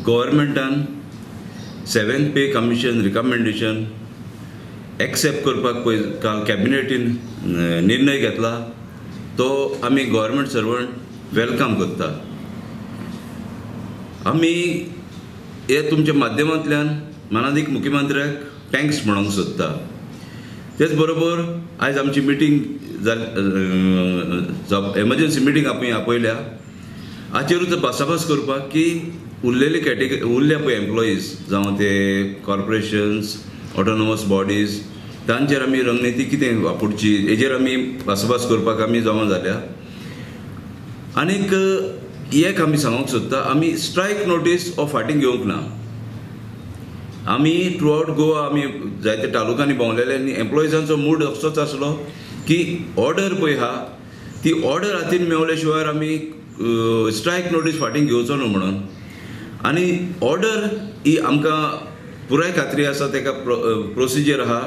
गव्हर्मेंटान 7th pay commission recommendation accept करपाक पळय काल कॅबिनेटीन निर्णय घेतला तो आमी गव्हर्मेंट सर्वंट वेलकम करता. आमी हे तुमच्या माध्यमांतल्यान माननीय मुख्यमंत्र्याक थँक्स म्हणूंक सोदता. तेच बरोबर आयज आमची मिटींग एमर्जन्सी मिटींग आमी आपयल्या हाचेरूच भासाभास करपाक की उरलेली उरल्या पळय एम्प्लॉईज जावं ते कॉर्पोरेशन्स ऑटोनॉमस बॉडीज तांचेर आमी रणनिती कितें वापरची हेजेर आमी भासाभास करपाक आमी जमा जाल्या. आनीक एक आमी सांगूंक सोदता आमी स्ट्रायक नोटीस ऑफ फाटीं घेवंक ना. आमी थ्रू आउट गोवा आमी जायते तालुकांनी भोंवलेले आनी एम्प्लॉइजांचो मूड असोच आसलो की ऑर्डर पळय आहा ती ऑर्डर हातीन मेवल्या शिवाय आमी स्ट्रायक नोटीस फाटीं घेवचो न्हू म्हणून. आनी ऑर्डर ही आमकां पुराय खात्री आसा तेका प्रोसिजर आहा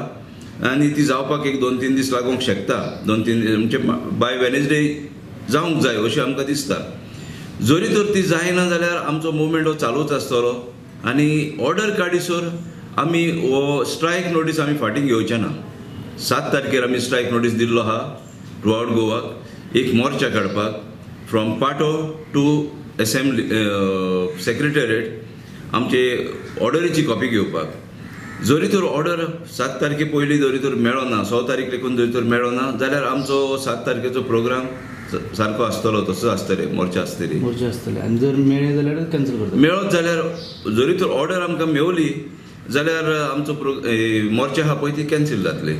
आनी ती जावपाक एक 2-3 दीस लागूंक शकता. 2-3 दीस म्हणजे बाय वेनसडे जावंक जाय अशें आमकां दिसता. जरी तर ती जायना जाल्यार आमचो मुवमेंट हो चालूच आसतलो आनी ऑर्डर काडिसर आमी हो स्ट्रायक नोटीस आमी फाटीं घेवचे ना. 7 तारखेर आमी स्ट्रायक नोटीस दिल्लो आहा थ्रू आउट गोवाक एक मोर्चा काडपाक फ्रॉम पाटो टू असेंब्ली सेक्रेटरिएट आमचे ऑर्डरीची कॉपी घेवपाक. जरी तर ऑर्डर 7 तारखे पयलीं जरी तर मेळो ना 6 तारीख लेकून जरी तर मेळो ना जाल्यार आमचो 7 तारखेचो प्रोग्राम सारको आसतलो तसो आसतलें मोर्चा आसतली आनी जर मेळ्ळें जाल्यार कॅन्सल करता. मेळत जाल्यार जरी तर ऑर्डर आमकां मेवली जाल्यार आमचो मोर्चा आहा पळय ती कॅन्सील जातली.